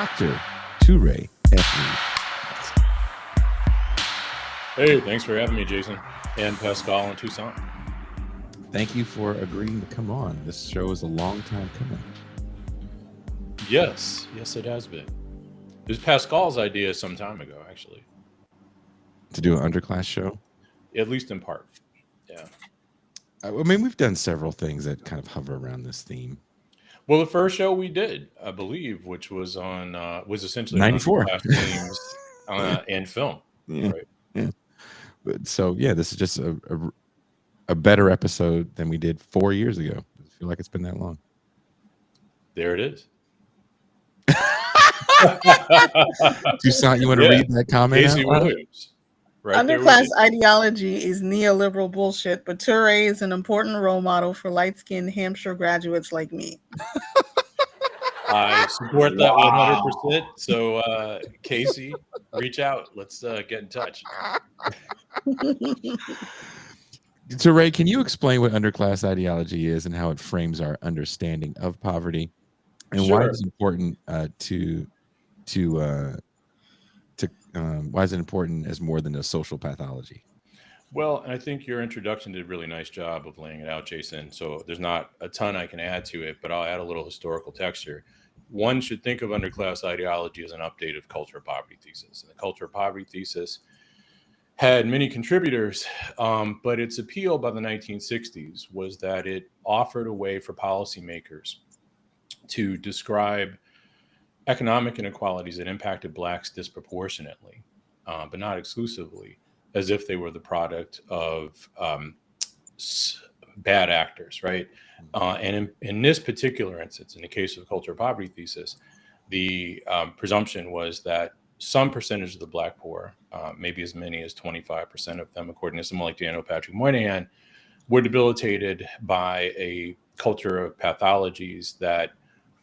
Dr. Toure F. Hey, thanks for having me, Jason, and Pascal in Tucson. Thank you for agreeing to come on. This show is a long time coming. Yes, it has been. It was Pascal's idea some time ago, actually. To do an underclass show? At least in part. Yeah. I mean, we've done several things that kind of hover around this theme. Well, the first show we did, I believe, which was on was essentially on 94. underclass themes and film. Yeah. Right. Yeah. So yeah, this is just a better episode than we did 4 years ago. I feel like it's been that long. There it is. Toussaint, you want to read that comment Casey out loud? Williams. Right. Underclass ideology is neoliberal bullshit, but Toure is an important role model for light-skinned Hampshire graduates like me. I support that 100%. So, Casey, reach out. Let's get in touch. Toure, can you explain what underclass ideology is and how it frames our understanding of poverty, and why it's important why is it important as more than a social pathology? Well, I think your introduction did a really nice job of laying it out, Jason. So there's not a ton I can add to it, but I'll add a little historical texture. One should think of underclass ideology as an update of culture of poverty thesis. And the culture of poverty thesis had many contributors, but its appeal by the 1960s was that it offered a way for policymakers to describe economic inequalities that impacted Blacks disproportionately, but not exclusively, as if they were the product of bad actors, right? And in this particular instance, in the case of the culture of poverty thesis, the presumption was that some percentage of the Black poor, maybe as many as 25% of them, according to someone like Daniel Patrick Moynihan, were debilitated by a culture of pathologies that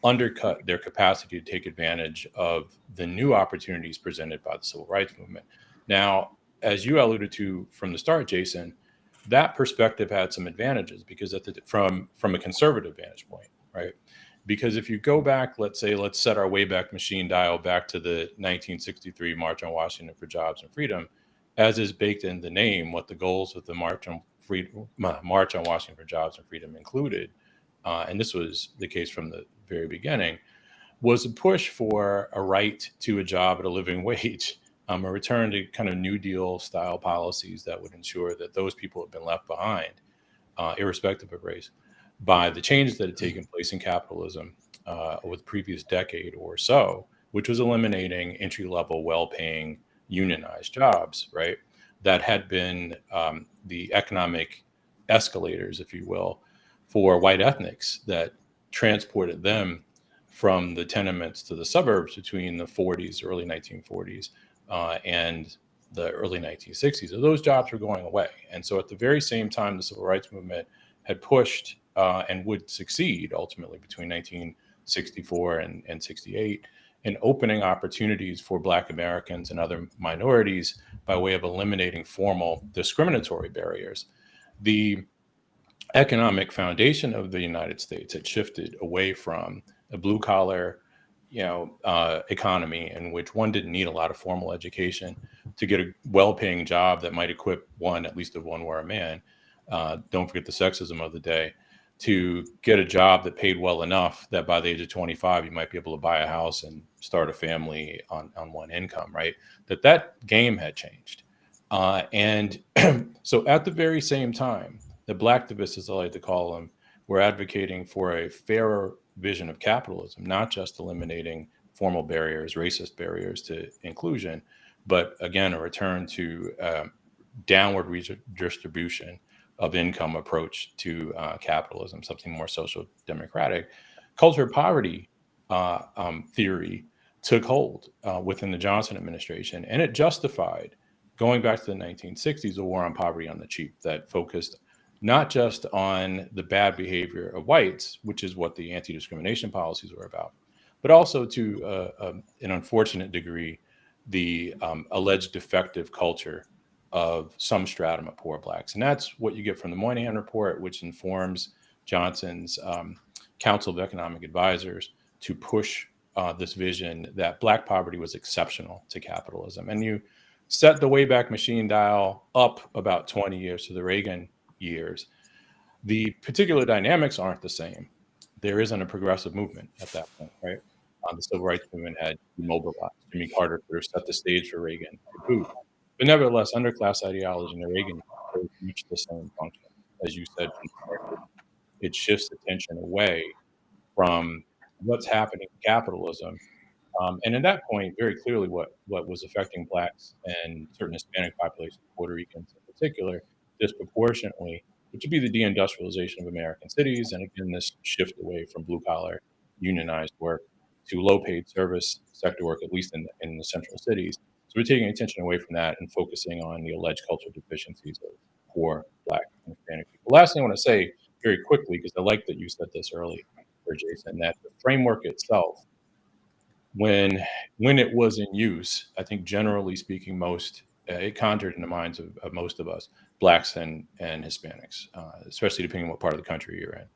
undercut their capacity to take advantage of the new opportunities presented by the civil rights movement. Now, as you alluded to from the start, Jason, that perspective had some advantages because from a conservative vantage point, right? Because if you go back, let's set our Wayback Machine dial back to the 1963 March on Washington for Jobs and Freedom, as is baked in the name, what the goals of the March on Washington for Jobs and Freedom included, and this was the case from the very beginning, was a push for a right to a job at a living wage, a return to kind of New Deal style policies that would ensure that those people have been left behind, irrespective of race, by the changes that had taken place in capitalism over the previous decade or so, which was eliminating entry-level, well-paying, unionized jobs, right? That had been the economic escalators, if you will, for white ethnics that transported them from the tenements to the suburbs between the 40s, early 1940s, and the early 1960s. So those jobs were going away. And so at the very same time, the civil rights movement had pushed and would succeed ultimately between 1964 and 68 in opening opportunities for Black Americans and other minorities by way of eliminating formal discriminatory barriers. The economic foundation of the United States had shifted away from a blue collar, economy in which one didn't need a lot of formal education to get a well-paying job that might equip one, at least if one were a man. Don't forget the sexism of the day. To get a job that paid well enough that by the age of 25, you might be able to buy a house and start a family on one income, right? That game had changed. And so at the very same time, the Blacktivists, as I like to call them, were advocating for a fairer vision of capitalism, not just eliminating formal barriers, racist barriers to inclusion, but again, a return to downward redistribution of income approach to capitalism, something more social democratic. Culture of poverty theory took hold within the Johnson administration, and it justified, going back to the 1960s, a war on poverty on the cheap that focused not just on the bad behavior of whites, which is what the anti-discrimination policies were about, but also to an unfortunate degree, the alleged defective culture of some stratum of poor Blacks. And that's what you get from the Moynihan Report, which informs Johnson's Council of Economic Advisors to push this vision that Black poverty was exceptional to capitalism. And you set the Wayback Machine dial up about 20 years to the Reagan years, the particular dynamics aren't the same. There isn't a progressive movement at that point, right? The civil rights movement had demobilized. Jimmy Carter sort of set the stage for Reagan to boot. But nevertheless, underclass ideology in the Reagan serves much the same function. As you said from the start, it shifts attention away from what's happening in capitalism. And at that point, very clearly, what was affecting Blacks and certain Hispanic populations, Puerto Ricans in particular, disproportionately, which would be the deindustrialization of American cities, and again, this shift away from blue collar, unionized work to low paid service sector work, at least in the central cities. So we're taking attention away from that and focusing on the alleged cultural deficiencies of poor Black and Hispanic people. Last thing I want to say very quickly, because I like that you said this early, Jason, that the framework itself, when it was in use, I think generally speaking, most it conjured in the minds of most of us, Blacks and Hispanics, especially depending on what part of the country you're in.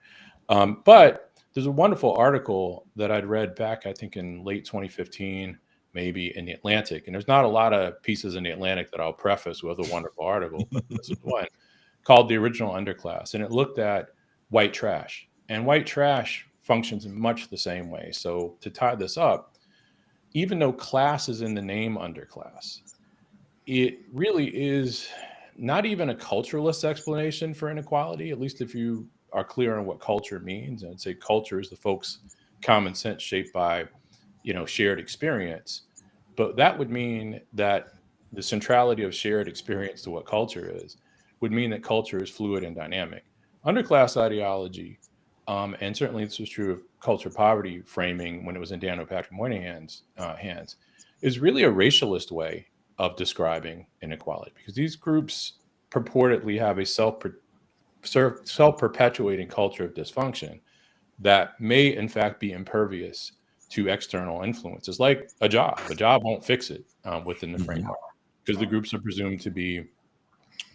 But there's a wonderful article that I'd read back, I think, in late 2015, maybe in the Atlantic. And there's not a lot of pieces in the Atlantic that I'll preface with a wonderful article, but this is one called "The Original Underclass," and it looked at white trash. And white trash functions in much the same way. So to tie this up, even though class is in the name underclass, it really is not even a culturalist explanation for inequality, at least if you are clear on what culture means. And I'd say culture is the folks' common sense shaped by, shared experience. But that would mean that the centrality of shared experience to what culture is would mean that culture is fluid and dynamic. Underclass ideology, and certainly this was true of culture poverty framing when it was in Daniel Patrick Moynihan's hands, is really a racialist way of describing inequality, because these groups purportedly have a self-perpetuating culture of dysfunction that may in fact be impervious to external influences like a job. A job won't fix it within the framework, because the groups are presumed to be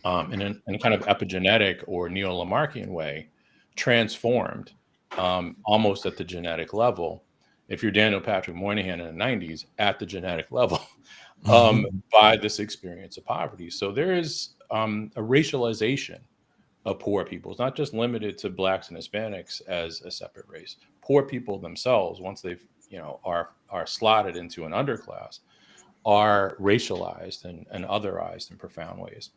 in a kind of epigenetic or neo-Lamarckian way transformed almost at the genetic level. If you're Daniel Patrick Moynihan in the 90s, at the genetic level, by this experience of poverty. So there is a racialization of poor people. It's not just limited to Blacks and Hispanics as a separate race. Poor people themselves, once they've are slotted into an underclass, are racialized and otherized in profound ways.